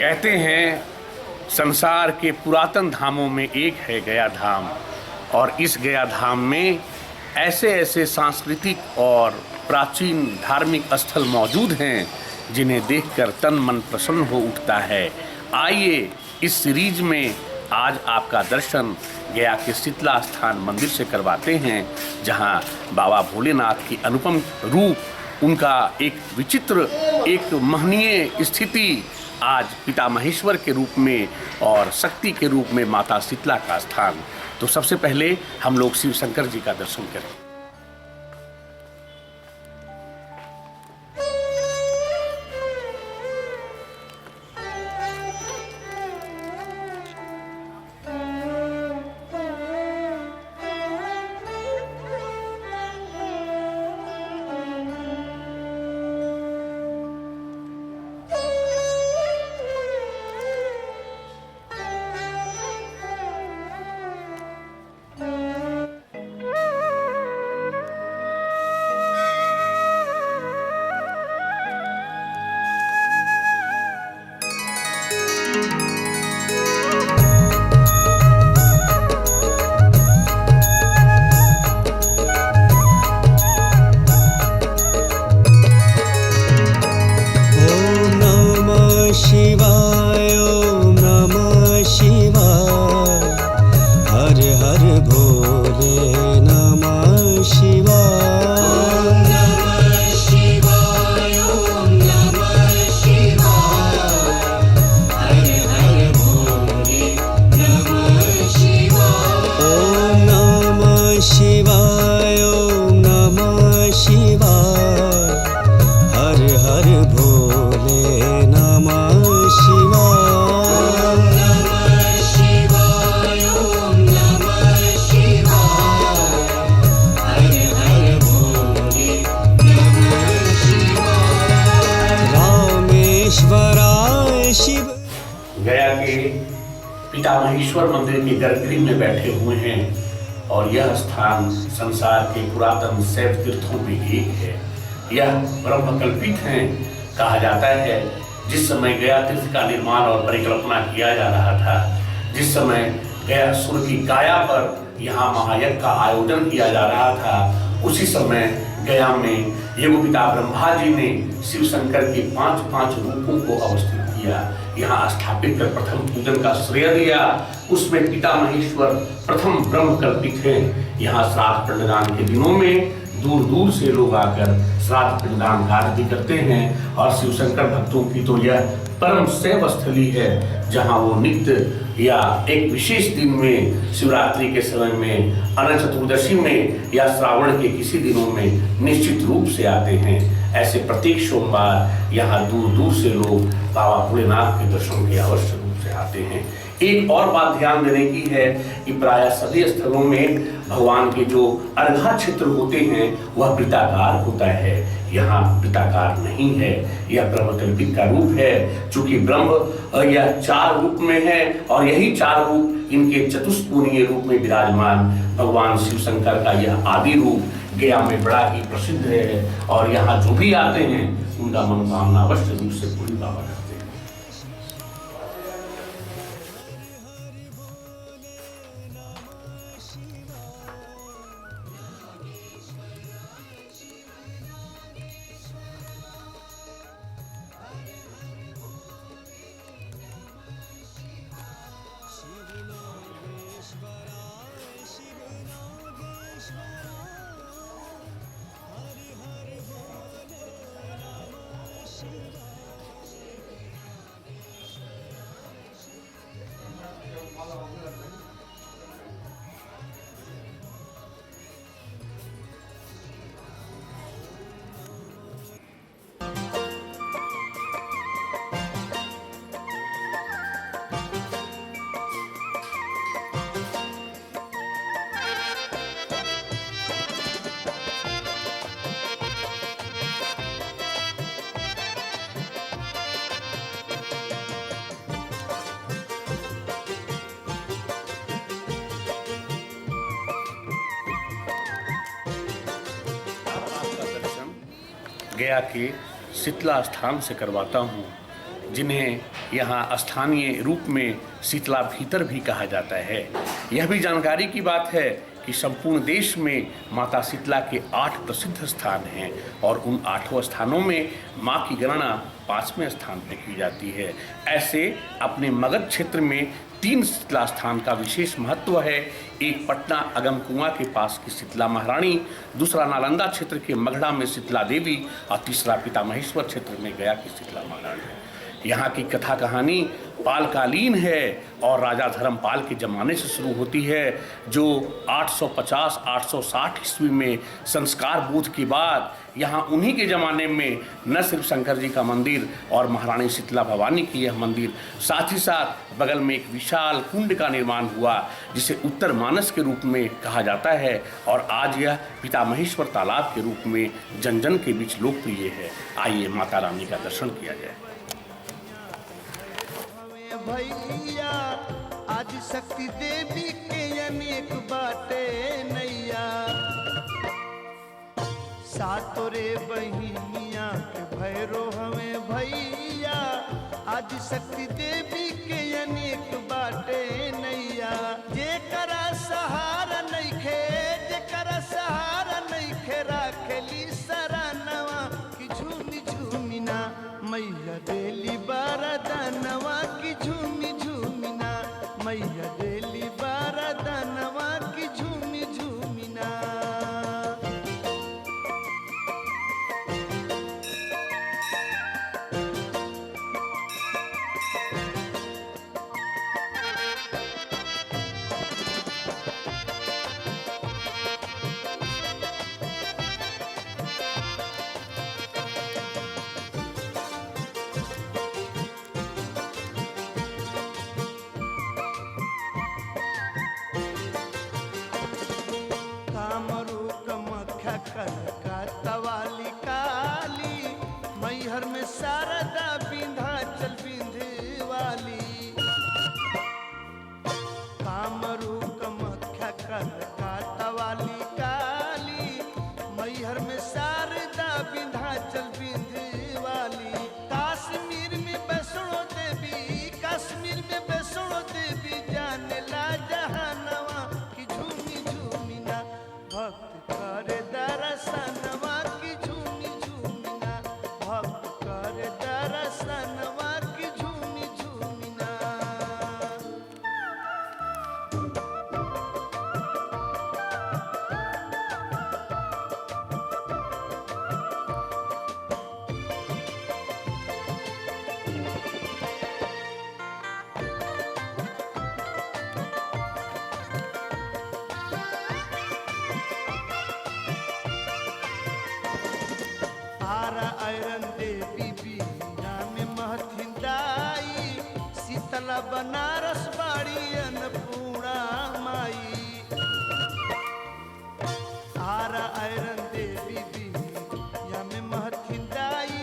कहते हैं संसार के पुरातन धामों में एक है गया धाम, और इस गया धाम में ऐसे ऐसे सांस्कृतिक और प्राचीन धार्मिक स्थल मौजूद हैं जिन्हें देखकर तन मन प्रसन्न हो उठता है। आइए इस सीरीज में आज आपका दर्शन गया के शीतला स्थान मंदिर से करवाते हैं, जहां बाबा भोलेनाथ की अनुपम रूप, उनका एक विचित्र, एक महनीय स्थिति, आज पिता महेश्वर के रूप में और शक्ति के रूप में माता शीतला का स्थान। तो सबसे पहले हम लोग शिव शंकर जी का दर्शन करें। शिवाय ओम नमः शिवाय, हर हर भोले नमः शिवाय। ओम नमः शिवाय ओम नमः शिवाय, हर हर भोले नमः शिवाय। ओम नमः शिवाय ओम नमः शिवाय, हर हर भोले नमः शिव। गया के पिता महेश्वर मंदिर के गर्भगृह में बैठे हुए हैं और यह स्थान संसार के पुरातन शैव तीर्थों में एक है। यह ब्रह्मकल्पित है। कहा जाता है जिस समय गया तीर्थ का निर्माण और परिकल्पना किया जा रहा था, जिस समय गया सुर की काया पर यहाँ महायज्ञ का आयोजन किया जा रहा था, उसी समय गया में यज्ञपिता ब्रह्मा जी ने शिव शंकर के 5 रूपों को अवस्थित किया, यहाँ स्थापित कर प्रथम पूजन का श्रेय दिया। उसमें पिता महेश्वर प्रथम ब्रह्म कल्पित हैं। यहाँ श्राद्ध पिंडदान के दिनों में दूर दूर से लोग आकर श्राद्ध पिंडदान कार्य भी करते हैं, और शिव शंकर भक्तों की तो यह परम शैव स्थली है, जहाँ वो नित्य या एक विशेष दिन में, शिवरात्रि के समय में, अनंत चतुर्दशी में या श्रावण के किसी दिनों में निश्चित रूप से आते हैं। ऐसे प्रत्येक सोमवार यहाँ दूर दूर से लोग बाबा भोलेनाथ के दर्शन के अवश्य रूप से आते हैं। एक और बात ध्यान देने की है कि प्राय सभी स्थलों में भगवान के जो अर्घा क्षेत्र होते हैं वह वृत्ताकार होता है। यहाँ वृत्ताकार नहीं है, यह ब्रह्मकल्पित का रूप है। चूंकि ब्रह्म यह 4 रूप में है और यही 4 रूप इनके चतुष्कोणीय रूप में विराजमान भगवान शिव शंकर का यह आदि रूप गया में बड़ा ही प्रसिद्ध है, और यहाँ जो भी आते हैं उनका मनोकामना अवश्य रूप से पूरी बाबा करते हैं। गया के शीतला स्थान से करवाता हूँ। जिन्हें यहाँ स्थानीय रूप में शीतला भीतर भी कहा जाता है। यह भी जानकारी की बात है कि संपूर्ण देश में माता शीतला के 8 प्रसिद्ध स्थान हैं और उन 8 स्थानों में माँ की गणना 5वें स्थान पर की जाती है। ऐसे अपने मगध क्षेत्र में 3 शीतला स्थान का विशेष महत्व है। एक पटना अगम कुआं के पास की शीतला महारानी, दूसरा नालंदा क्षेत्र के मगधा में शीतला देवी और तीसरा पितामहेश्वर क्षेत्र में गया की शीतला महारानी। यहाँ की कथा कहानी पालकालीन है और राजा धर्मपाल के ज़माने से शुरू होती है, जो 850-860 ईस्वी में संस्कार बोध के बाद यहाँ उन्हीं के ज़माने में न सिर्फ शंकर जी का मंदिर और महारानी शीतला भवानी की यह मंदिर, साथ ही साथ बगल में एक विशाल कुंड का निर्माण हुआ जिसे उत्तर मानस के रूप में कहा जाता है और आज यह पितामहेश्वर तालाब के रूप में जन जन के बीच लोकप्रिय है। आइए माता रानी का दर्शन किया जाए। भैया आज शक्ति देवी के अनेक बाटे नैया, सातो रे बहिनिया के भैरो हमें भैया आज शक्ति देवी के अनेक बाटे नैया। जेकरा सहारा नइखे, जेकरा सहारा नइखे राखेली सरानवा की झूमी झूमी ना मैया देली बारदानवा की झूमी झूमी ना मैया देली बारदानवा की झूमी झूमी ना। कलकत्तावाली काली मैहर में शारदा विंध्याचल विंध्यवाली, कामरू कमख्या कलकत्तावाली काली मैहर में शारदा विंध्याचल विंध्यवाली। कश्मीर में वैष्णो देवी, कश्मीर में वैष्णो देवी जाने ला जहानवा की झूमी झूमी ना भक्त करे दर्शनवा की झूमी झूमी ना भक्त करे दर्शनवा की झूमी झूमी ना। आयरन देवी बीना में महथिन दाई, शीतला बनारस बाड़ी अन्नपूर्णा माई। आरा आयरन देवी बीना में महथिन दाई,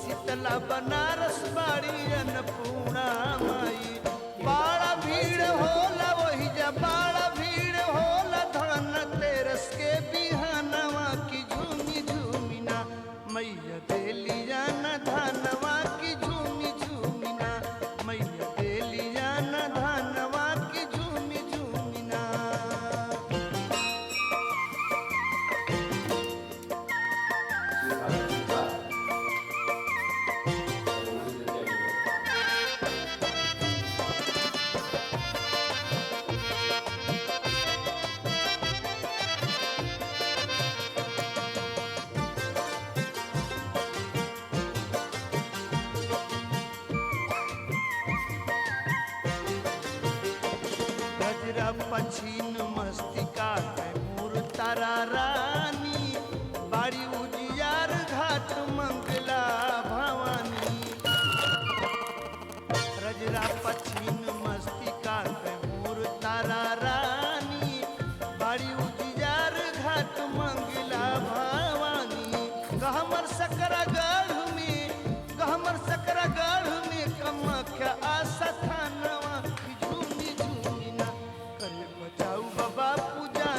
शीतला बनारस बाड़ी अन्नपूर्णा माई। बड़ा भीड़ होला वही जा, बड़ा भीड़ होला धन तेरस के बिहानवा की झूमी झूमी ना मैया देलिया न धनवा की झूमी झूमी ना मैया देलिया न धनवा की झूमी झूमी ना। पछीन मस्तिका मूर तारा रानी, बाड़ी उजियार घाट मंगला भवानी। रजरा पछीन मस्तिका मूर तारा रानी, बाड़ी उजियार घाट मंगला भवानी। गहमर सकरा गढ़ में, गहमर सकरा गढ़ में कमख्या आस्था थानवा की झूमी झूमी ना करे बचाऊ बाबा पूजा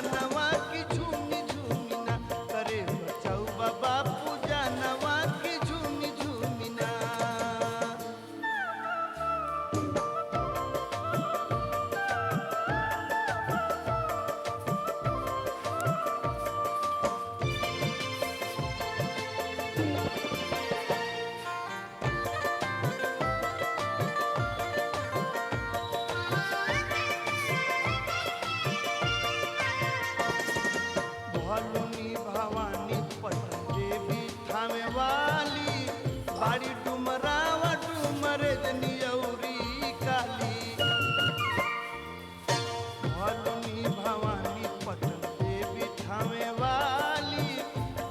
बाड़ी डुमरावा डुमरे जनियौरी काली भलुनी भवानी पटन देवी ठावे वाली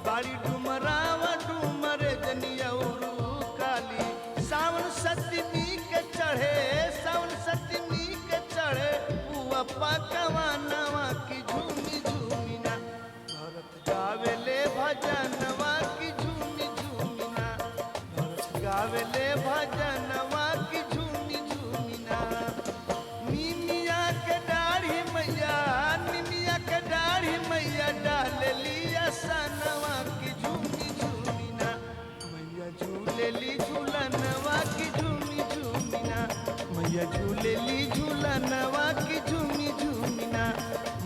बाड़ी डुमरावा डुमरे जनियौरू काली सावन सतमी के चढ़े पुआ पकवा नवा की झूमी झूमिना भरत गावेले भजनवा की झूमी झूमिना भरत गावेले भजनवा की झूमी झूमिना निमिया के दाढ़ी मैया डाल लिया सनवा की झूमी झूमिना मैया झूलेली झूलनवा की झूमी झूमिना मैया झूलेली झूलनवा की झूमी झूमिना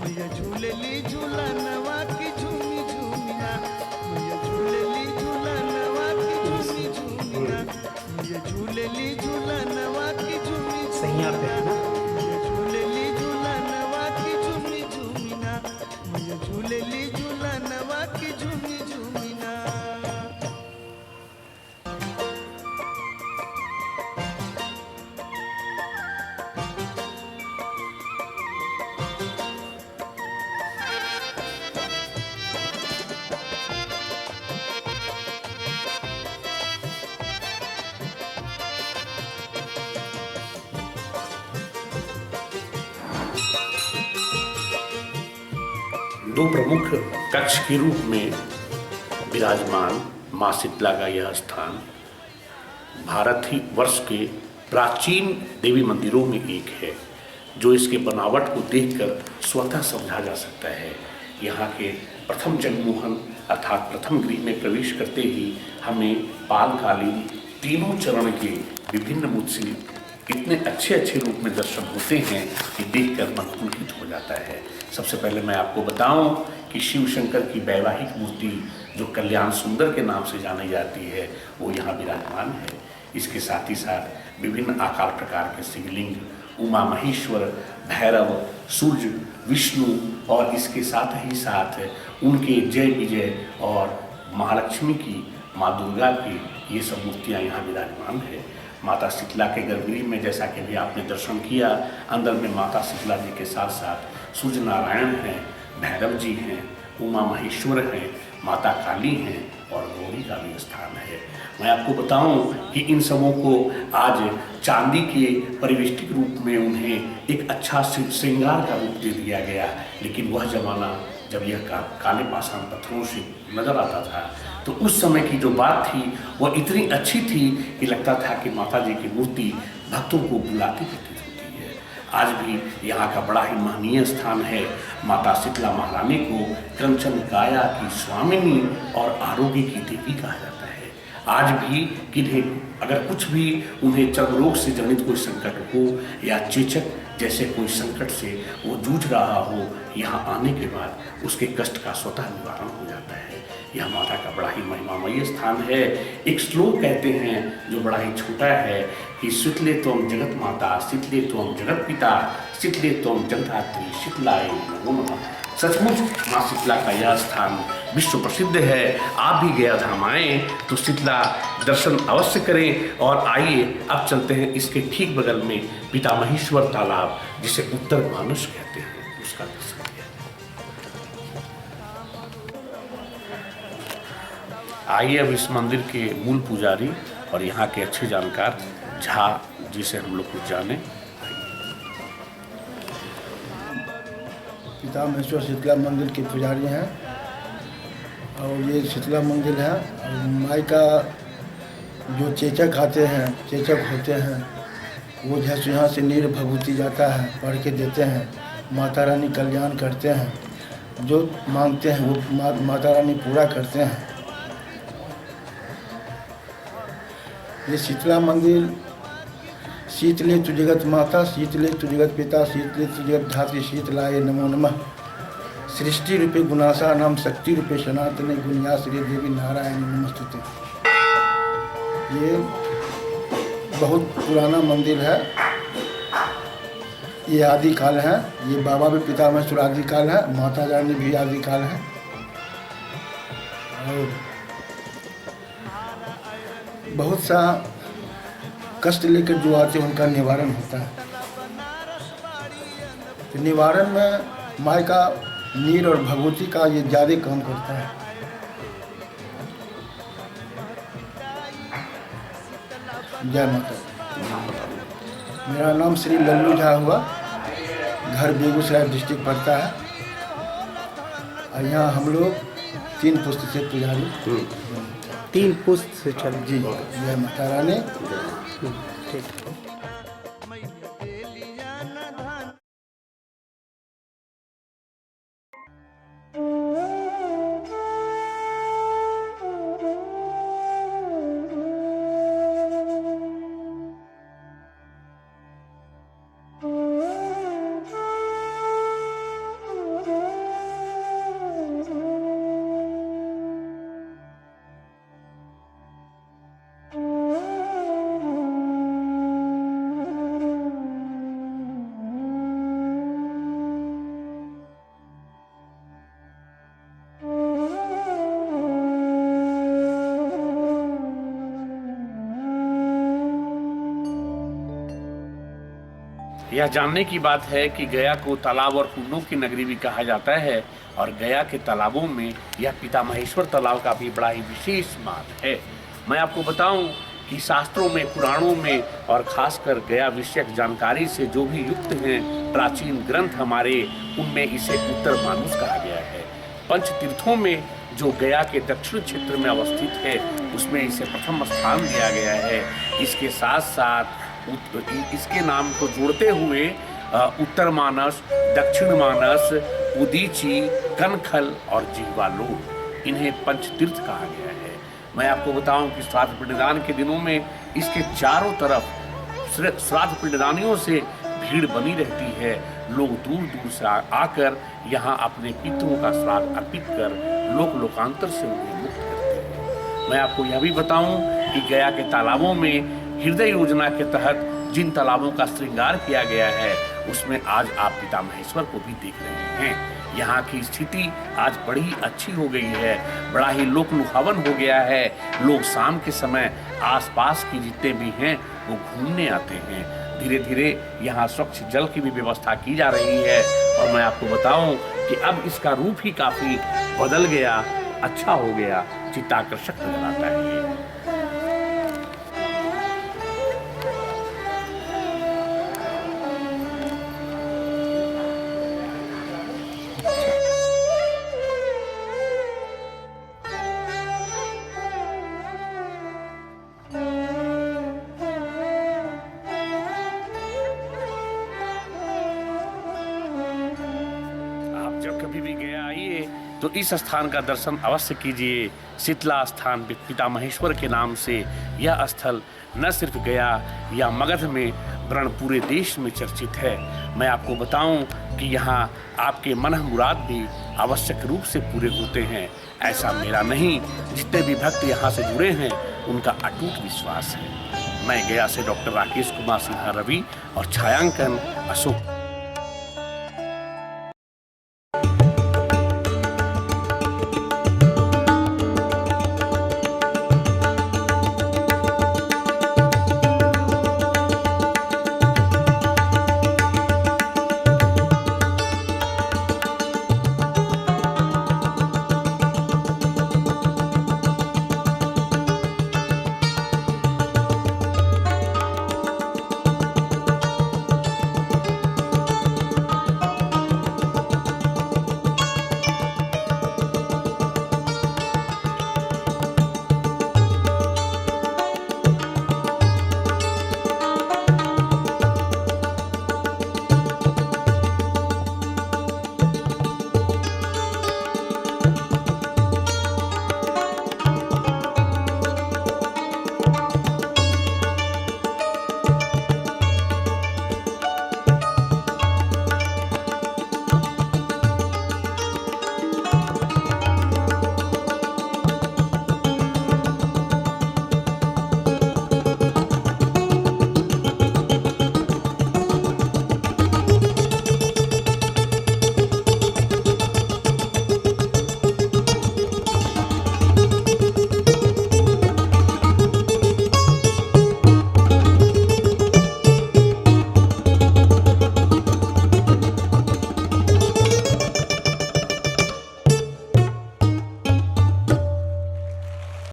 मैया झूलेली झूलनवा की झूमी झूमिना मैया झूलेली झूलनवा की झूमी झूमिना मैया झूलेली झूलनवा की झूमी झूमिना मैया झूलेली झूलनवा की झूमी झूमिना मैया झूलेली झूलनवा की झूमी झूमिना। दो प्रमुख कक्ष के रूप में विराजमान माँ शीतला का यह स्थान भारत ही वर्ष के प्राचीन देवी मंदिरों में एक है, जो इसके बनावट को देखकर स्वतः समझा जा सकता है। यहाँ के प्रथम जगमोहन अर्थात प्रथम गृह में प्रवेश करते ही हमें पालकालीन तीनों चरण के विभिन्न मुद्रित इतने अच्छे रूप में दर्शन होते हैं कि देखकर मन पुलकित हो जाता है। सबसे पहले मैं आपको बताऊं कि शिव शंकर की वैवाहिक मूर्ति जो कल्याण सुंदर के नाम से जानी जाती है वो यहाँ विराजमान है। इसके साथ ही साथ विभिन्न आकार प्रकार के शिवलिंग, उमा महेश्वर, भैरव, सूर्य, विष्णु और इसके साथ ही साथ उनके जय विजय और महालक्ष्मी की, माँ दुर्गा की ये सब मूर्तियाँ यहाँ विराजमान है। माता शीतला के गर्भगृह में जैसा कि भी आपने दर्शन किया, अंदर में माता शीतला जी के साथ साथ सूर्य नारायण हैं, भैरव जी हैं, उमा महेश्वर हैं, माता काली हैं और गौरी का भी स्थान है। मैं आपको बताऊं कि इन सबों को आज चांदी के परिवेष्टिक रूप में उन्हें एक अच्छा श्रृंगार का रूप दे दिया गया, लेकिन वह जमाना जब यह काले पाषाण पत्थरों से नजर आता था तो उस समय की जो बात थी वह इतनी अच्छी थी कि लगता था कि माता जी की मूर्ति भक्तों को बुलाती प्रतीत होती है। आज भी यहाँ का बड़ा ही महनीय स्थान है। माता शीतला महारानी को कंचन काया की स्वामिनी और आरोग्य की देवी कहा जाता है। आज भी किन्हें अगर कुछ भी उन्हें चर्म रोग से जनित कोई संकट हो या चेचक जैसे कोई संकट से वो जूझ रहा हो, यहाँ आने के बाद उसके कष्ट का स्वतः निवारण हो जाता है। यह माता का बड़ा ही महिमामय स्थान है। एक श्लोक कहते हैं जो बड़ा ही छोटा है कि शीतले त्वं जगत माता, शीतले त्वं जगत पिता, शीतले त्वं जगधात्री, शीतलाय नमो नमः। सचमुच माँ शीतला का यह स्थान विश्व प्रसिद्ध है। आप भी गया धाम आए तो शीतला दर्शन अवश्य करें। और आइए अब चलते हैं इसके ठीक बगल में पितामहेश्वर तालाब, जिसे उत्तर मानस कहते हैं, उसका दर्शन किया। आइए अब इस मंदिर के मूल पुजारी और यहाँ के अच्छे जानकार झा जी से हम लोग कुछ जाने। पितामहेश्वर शीतला मंदिर के पुजारी हैं और ये शीतला मंदिर है। और माई का जो चेचक आते हैं, चेचक होते हैं, वो जैसे यहाँ से नीर भभूति जाता है, पढ़ के देते हैं। माता रानी कल्याण करते हैं, जो मांगते हैं वो माता रानी पूरा करते हैं। ये शीतला मंदिर शीतले तु जगत माता, शीतले तु जगत पिता, शीतले तु जगत धात्री, शीतलाय नमो नमः। सृष्टि रूपे गुणासा नाम शक्ति रूपे सनातने गुणिया श्री देवी नारायण नमस्तुते। ये बहुत पुराना मंदिर है। ये आदिकाल है। ये बाबा भी पितामहेश्वर आदिकाल है, माता रानी भी आदिकाल है। और बहुत सा कष्ट लेकर जो आते हैं उनका निवारण होता है। तो निवारण में माई का नीर और भगवती का ये ज़्यादा काम करता है। जय माता। मेरा नाम श्री लल्लू झा हुआ, घर बेगूसराय डिस्ट्रिक्ट पड़ता है। और यहाँ हम लोग 3 पुस्त से पुजारी 3 पुस्त से चल जी। जय माता रानी। ठीक। यह जानने की बात है कि गया को तालाब और कुंडों की नगरी भी कहा जाता है और गया के तालाबों में यह पितामहेश्वर तालाब का भी बड़ा ही विशेष महत्व है। मैं आपको बताऊं कि शास्त्रों में, पुराणों में और खासकर गया विषयक जानकारी से जो भी युक्त हैं प्राचीन ग्रंथ हमारे, उनमें इसे उत्तर मानुष कहा गया है। पंच तीर्थों में जो गया के दक्षिण क्षेत्र में अवस्थित है उसमें इसे प्रथम स्थान दिया गया है। इसके साथ साथ इसके नाम को जोड़ते हुए उत्तर मानस, दक्षिण मानस, उदीची, कनखल और जीवालोक, इन्हें पंचतीर्थ कहा गया है। मैं आपको बताऊं कि श्राद्ध पिंडदान के दिनों में इसके चारों तरफ श्राद्ध पिंडदानियों से भीड़ बनी रहती है। लोग दूर दूर से आकर यहाँ अपने पितरों का श्राद्ध अर्पित कर लोकांतर से उन्हें मुक्त करते हैं। मैं आपको यह भी बताऊं कि गया के तालाबों में हृदय योजना के तहत जिन तालाबों का श्रृंगार किया गया है उसमें आज आप पितामहेश्वर को भी देख रहे हैं। यहाँ की स्थिति आज बड़ी अच्छी हो गई है, बड़ा ही लोक लुभावन हो गया है। लोग शाम के समय आसपास की जितने भी हैं वो घूमने आते हैं। धीरे धीरे यहाँ स्वच्छ जल की भी व्यवस्था की जा रही है और मैं आपको बताऊं कि अब इसका रूप ही काफी बदल गया, अच्छा हो गया, चित्ताकर्षक नजर आता है। जब कभी भी गया आइए तो इस स्थान का दर्शन अवश्य कीजिए। शीतला स्थान पितामहेश्वर के नाम से यह स्थल न सिर्फ गया या मगध में वरन पूरे देश में चर्चित है। मैं आपको बताऊं कि यहाँ आपके मन मुराद भी आवश्यक रूप से पूरे होते हैं। ऐसा मेरा नहीं, जितने भी भक्त यहाँ से जुड़े हैं उनका अटूट विश्वास है। मैं गया से डॉक्टर राकेश कुमार सिन्हा रवि और छायांकन अशोक।